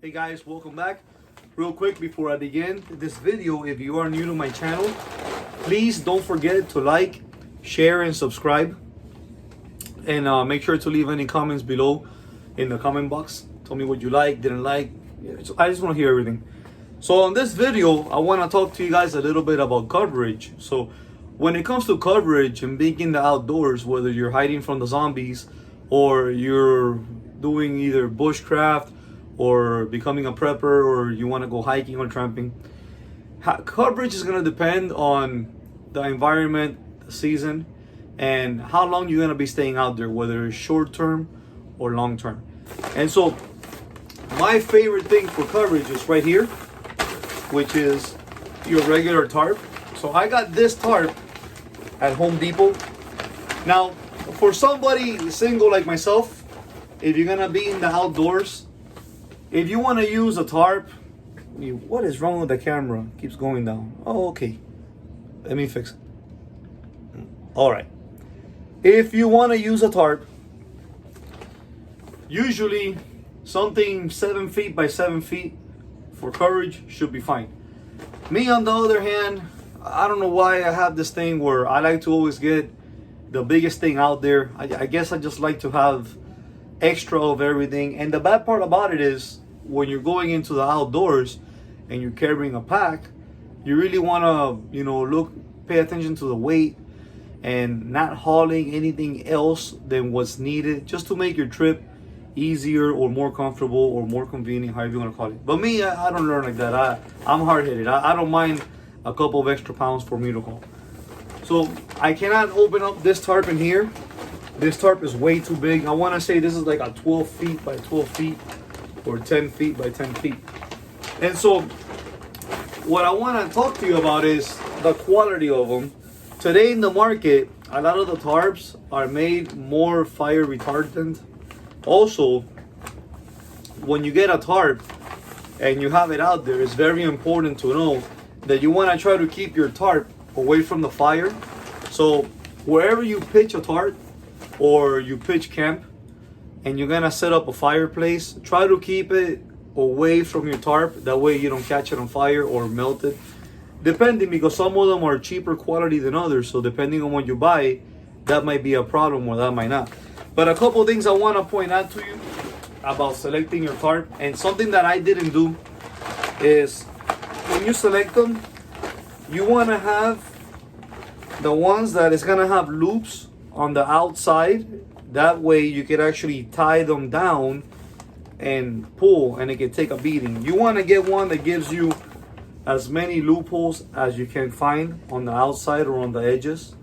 Hey guys, welcome back. Real quick before I begin this video, if you are new to my channel, please don't forget to like, share, and subscribe. And make sure to leave any comments below in the comment box. Tell me what you like, didn't like. I just want to hear everything. So on this video, I want to talk to you guys a little bit about coverage. So when it comes to coverage and being in the outdoors, whether you're hiding from the zombies or you're doing either bushcraft or becoming a prepper, or you want to go hiking or tramping, coverage is going to depend on the environment, the season, and how long you're going to be staying out there, whether it's short term or long term. And so my favorite thing for coverage is right here, which is your regular tarp. So I got this tarp at Home Depot. Now, for somebody single like myself, if you're gonna be in the outdoors, if you want to use a tarp, what is wrong with the camera? It keeps going down. Oh, okay. Let me fix it. All right. If you want to use a tarp, usually something 7 feet by 7 feet for coverage should be fine. Me, on the other hand, I don't know why I have this thing where I like to always get the biggest thing out there. I guess I just like to have extra of everything. And the bad part about it is when you're going into the outdoors and you're carrying a pack, you really want to, pay attention to the weight and not hauling anything else than what's needed, just to make your trip easier or more comfortable or more convenient, however you want to call it. But me, I don't learn like that. I'm hard-headed. I don't mind a couple of extra pounds for me to haul. So I cannot open up this tarp in here. This tarp is way too big. I want to say this is like a 12 feet by 12 feet or 10 feet by 10 feet. And so what I want to talk to you about is the quality of them. Today in the market, a lot of the tarps are made more fire retardant. Also, when you get a tarp and you have it out there, it's very important to know that you want to try to keep your tarp away from the fire. So wherever you pitch a tarp, or you pitch camp and you're gonna set up a fireplace, try to keep it away from your tarp. That way you don't catch it on fire or melt it. Depending, because some of them are cheaper quality than others. So depending on what you buy, that might be a problem or that might not. But a couple things I wanna point out to you about selecting your tarp, and something that I didn't do is when you select them, you wanna have the ones that is gonna have loops on the outside. That way you can actually tie them down and pull, and it can take a beating. You want to get one that gives you as many loopholes as you can find on the outside or on the edges.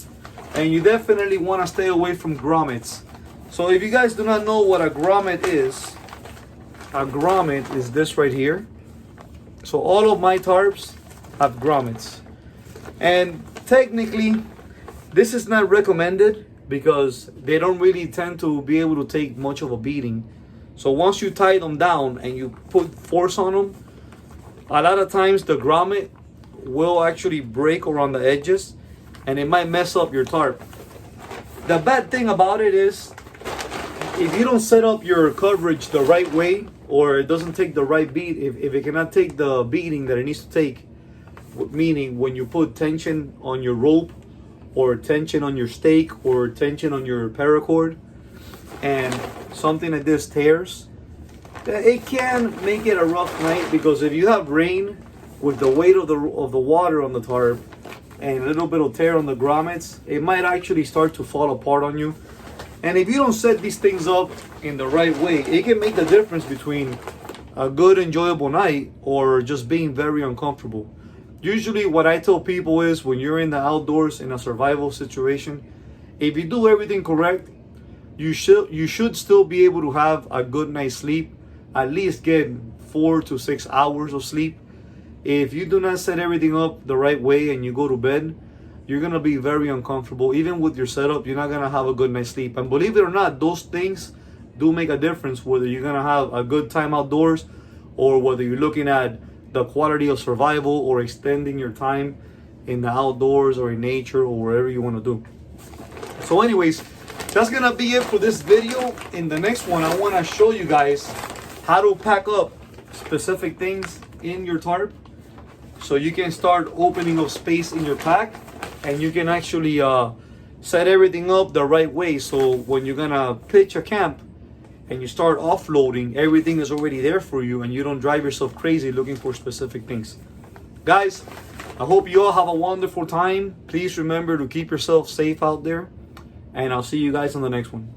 And you definitely want to stay away from grommets. So if you guys do not know what a grommet is this right here. So all of my tarps have grommets, and technically this is not recommended because they don't really tend to be able to take much of a beating. So once you tie them down and you put force on them, a lot of times the grommet will actually break around the edges and it might mess up your tarp. The bad thing about it is if you don't set up your coverage the right way, or it doesn't take the right beat, if it cannot take the beating that it needs to take, meaning when you put tension on your rope or tension on your stake or tension on your paracord, and something like this tears, it can make it a rough night. Because if you have rain with the weight of the water on the tarp and a little bit of tear on the grommets, it might actually start to fall apart on you. And if you don't set these things up in the right way, it can make the difference between a good enjoyable night or just being very uncomfortable. Usually what I tell people is, when you're in the outdoors in a survival situation, if you do everything correct, you should still be able to have a good night's sleep, at least get 4 to 6 hours of sleep. If you do not set everything up the right way and you go to bed, you're gonna be very uncomfortable. Even with your setup, you're not gonna have a good night's sleep. And believe it or not, those things do make a difference, whether you're gonna have a good time outdoors or whether you're looking at the quality of survival or extending your time in the outdoors or in nature or wherever you want to do. So anyways, that's gonna be it for this video. In the next one, I want to show you guys how to pack up specific things in your tarp, so you can start opening up space in your pack, and you can actually set everything up the right way, so when you're gonna pitch a camp and you start offloading, everything is already there for you and you don't drive yourself crazy looking for specific things. Guys, I hope you all have a wonderful time. Please remember to keep yourself safe out there, and I'll see you guys on the next one.